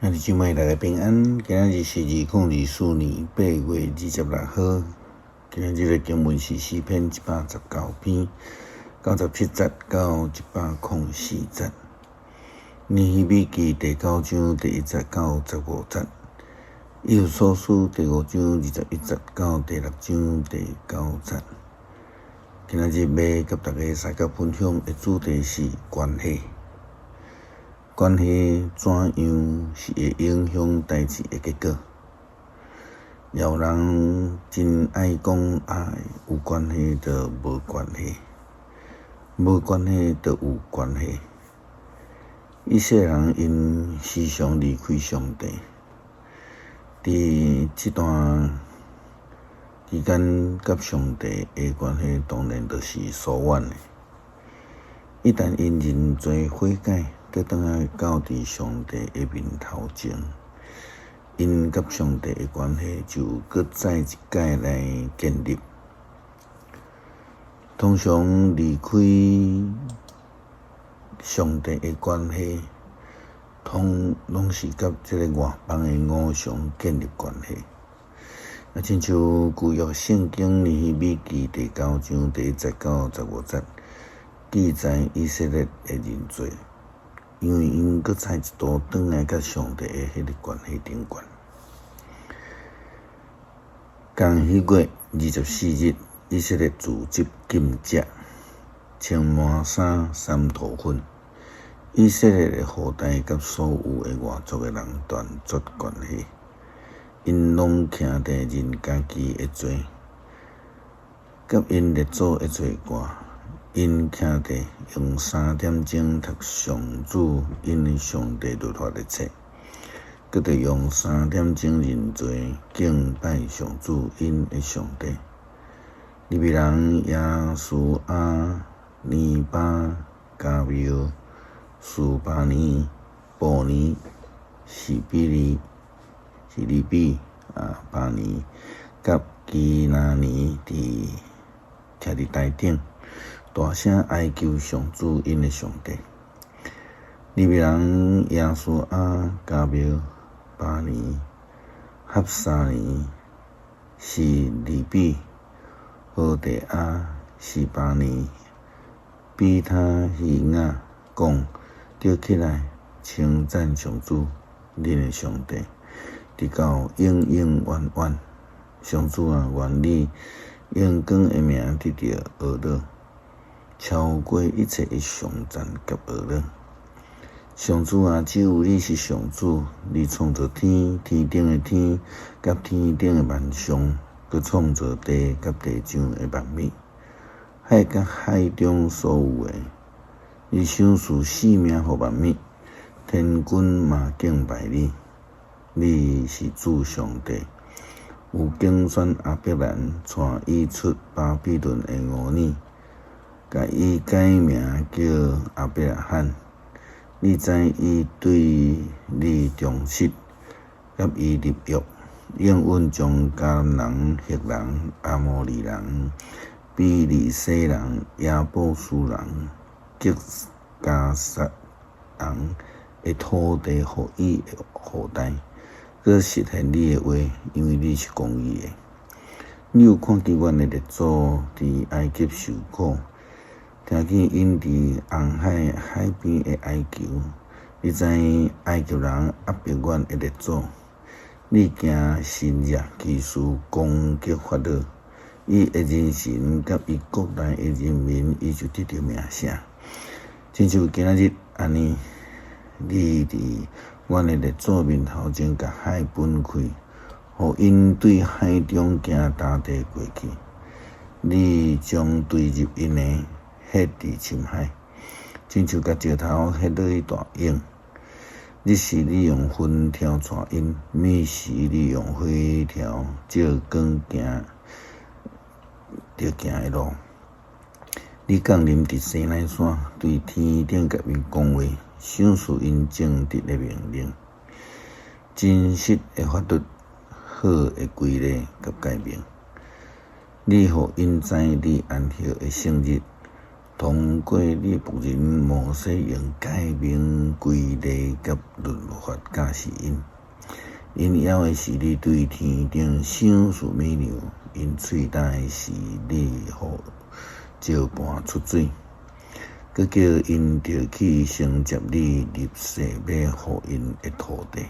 兄弟姊妹，大家平安。今日是2024年8月26号。今日的经文是诗篇119篇97节到104节。尼希米记第9章第1节到15节。以弗所书第5章21节到第6章第9节。今日要甲大家三角分享的主题是关系。关系怎样是会影响代志的结果？有人真爱讲爱有关系就无关系，无关系就有关系。以色列人因时常离开上帝，伫这段期间甲上帝的关系当然就是疏远的。一旦因认罪悔改，再倒来到伫上帝的面头前，因甲上帝的关系就搁再一届来建立。通常离开上帝的关系，拢是甲这个外邦的偶像建立关系。亲像旧约圣经尼希米记第9章第1节到15节，记载以色列的认罪。因为因搁再一度倒来甲上帝的迄个关系顶悬。刚迄月24日，以色列自执禁食，穿满衫3头粉。以色列的后代甲所有的外族的人断绝关系，因拢徛地认家己的罪，甲因列祖的罪过。因徛地用3点钟读上主因的上帝律法的册，搁得用3点钟认罪敬拜上主因的上帝。利未人耶书亚、尼巴、加缪、苏巴尼、布尼、西比利、巴尼、甲基拿尼徛伫台顶。大声哀求上主因的上帝。利未人耶书亚、加缪、巴尼、哈沙尼、是利比、何地亚、是巴尼、比他希亚讲，着起来称赞上主恁的上帝，直到永永远远。上主啊，愿你永光的名得到学乐，超过一切的上赞甲学乐。上主啊，只有你是上主，你创造天，天顶的天，甲天顶的万象，佮创造地甲地上的万物，海甲海中所有的。你赏赐性命互万物，天君嘛敬拜你。你是主上帝，有竞选亚伯兰，带伊出巴比伦的5年。甲伊改名叫亚伯拉罕，你知伊对你忠实，甲伊立约，永远将迦南人、赫人、阿摩利人、比利洗人、亚布斯人、吉加撒人的土地互伊的后代，佮实现你的话，因为你是公义的。你有看见阮的列祖伫埃及受苦，听见因伫红海边的哀求，你知埃及人压迫阮的列祖，你惊新热技术攻击法老，伊的人神甲伊国内的人民，伊就得到名声。亲像今仔日安尼，你伫阮的列祖面头前甲海分开，互因对海中行大地过去，你将对入因的迄伫深海，亲像甲石头迄落去大涌。日时你用风挑带因，暝时你用火条照光行着行的路。你降临伫西奈山，对天顶甲因讲话，赏赐因正直的命令，真实的法律，好的规例甲诫命。你互因知你安息的圣日。通过你仆人摩西用解明规例甲律法教示因。因要的是你对天顶赏赐美牛，因喙内是你互照盘出水，佮叫因着去承接你入世要互因的土地。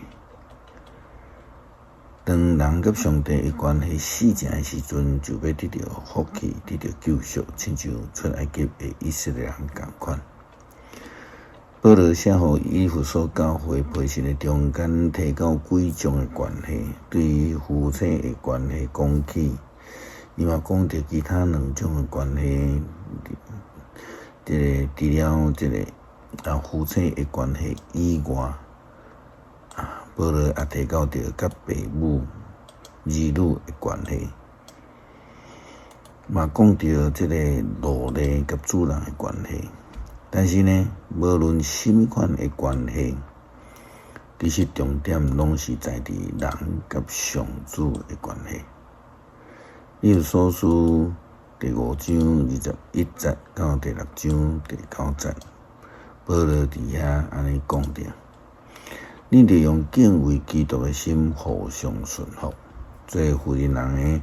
当人甲上帝的关系死正的时阵，就要得到福气，得到救赎，亲像出埃及的以色列人同款。保罗写予以弗所教会培训的中间提到几种的关系，对于夫妻的关系讲起，伊嘛讲到其他两种的关系，除了夫妻的关系以外，保罗也提到着甲爸母、儿女的关系，嘛讲到奴隶甲主人的关系。但是呢，无论什么款的关系，其实重点拢是在伫人甲上主的关系。以弗所书第5章21节到第6章第9节，保罗伫遐安尼讲着：你得用敬畏基督的心互相顺服，做妇人人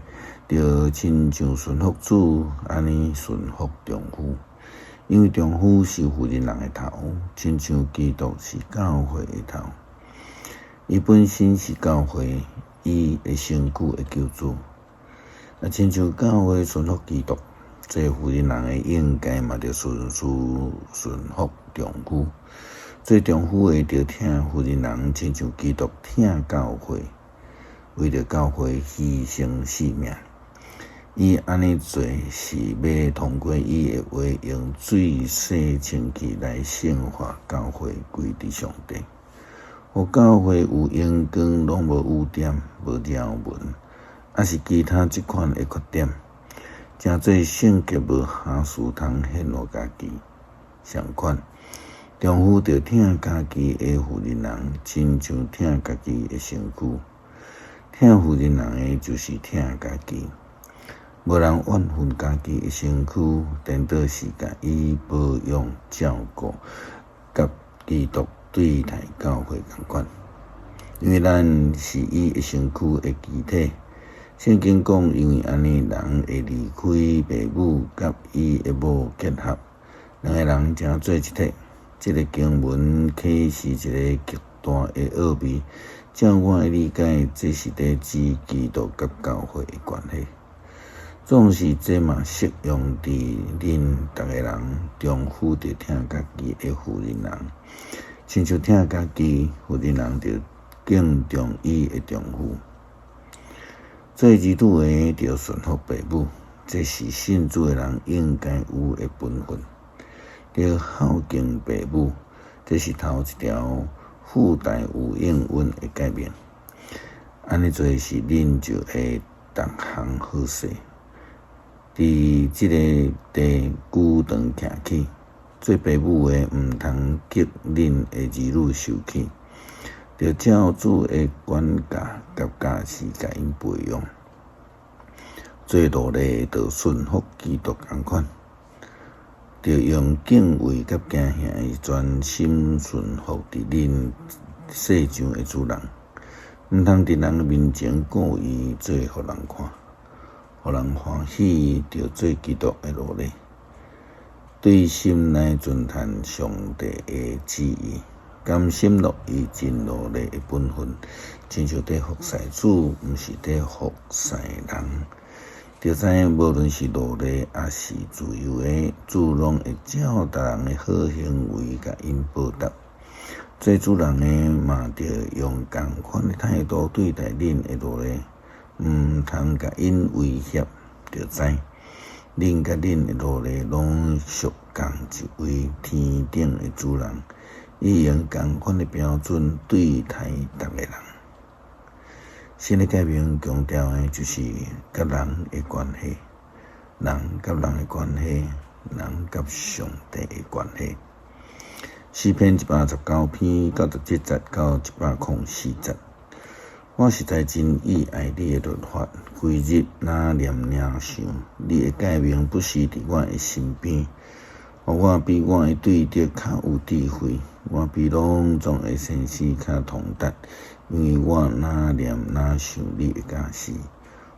的，着亲像顺服主安尼顺服丈夫。因为丈夫是妇人人的头，亲像基督是教会的头。伊本身是教会，伊的身躯的救主。亲像教会顺服基督，做妇人人的应该嘛着顺服丈夫。做丈夫的着听妇人人，亲像基督听教会，为着教会牺牲性命。伊安尼做是要通过伊的话，用最细清气来圣化教会归伫上帝，互教会有阳光，拢无污点、无条纹，也是其他即款的缺点。诚做圣洁无瑕疵通显露家己。相款，丈夫着听家己的妇人人，亲像听家己的身躯。听妇人人的就是听家己。无人怨恨家己的身躯，颠倒是甲伊保养照顾，甲基督对待教会同款。因为咱是伊的身躯的肢体。圣经讲，因为安尼人会离开爸母，甲伊的某结合，两个人成做一体。这个经文启示一个极大的奥秘。照我的理解，这是在指基督甲教会的关系。总是这嘛适用伫恁逐个人，丈夫着听家己的妇人人，亲像听家己妇人人着敬重伊的丈夫。做儿女的着顺服爸母，这是信主的人应该有的本分。着孝敬爸母，这是头一条附带有应允的诫命。安尼做是恁就会逐项好势。伫即个地久长徛起，做爸母的毋通激恁的儿女受气，着照主的管教甲教示甲因培养。做奴隶着顺服基督同款，着用敬畏甲惊吓的专心顺服伫恁世上的主人，毋通伫人面前故意做互人看。互人欢喜，着做基督的奴隶，对心内尊叹上帝的旨意，甘心乐意尽奴隶的本分，亲像在服侍主，毋是在服侍人。着知影，无论是奴隶也是自由的，主拢会照逐人的好行为甲因报答。做主人的嘛，着用同款的态度对待恁的奴隶。毋通甲因威胁，着知恁甲恁的奴隶拢属共一位天顶的主人，伊用同款的标准对待逐个人。新的诫命强调的就是甲人的关系，人甲人的关系，人甲上帝的关系。诗篇119篇97节到104节。我实在真意爱你的律法，规日若念想，你的诫命不时伫我的身边。互我比我的对敌较有智慧，我比拢总会先死较通达，因为我哪念哪想你会假死。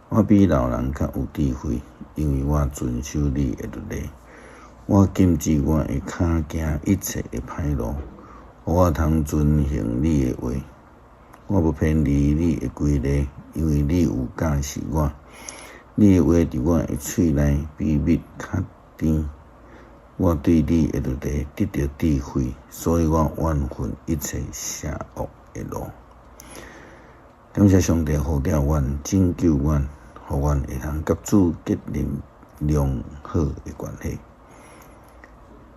我比老人较有智慧，因为我遵守你的律例。我禁止我的脚行一切的歹路，互我通遵行你的话。我不偏离你的规例，因为你有教示我。你的话伫我的喙内比蜜较甜。我对你的律例得到智慧，所以我怨恨一切邪恶的路。感谢上帝护照阮、拯救阮，互阮会通甲主结连良好的关系。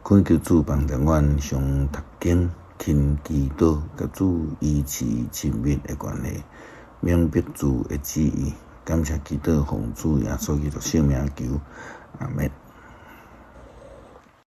恳求主帮助阮常读经、勤祈祷，甲主维持亲密的关系，明白主的旨意。感谢祈祷奉主耶稣基督圣名求，阿门。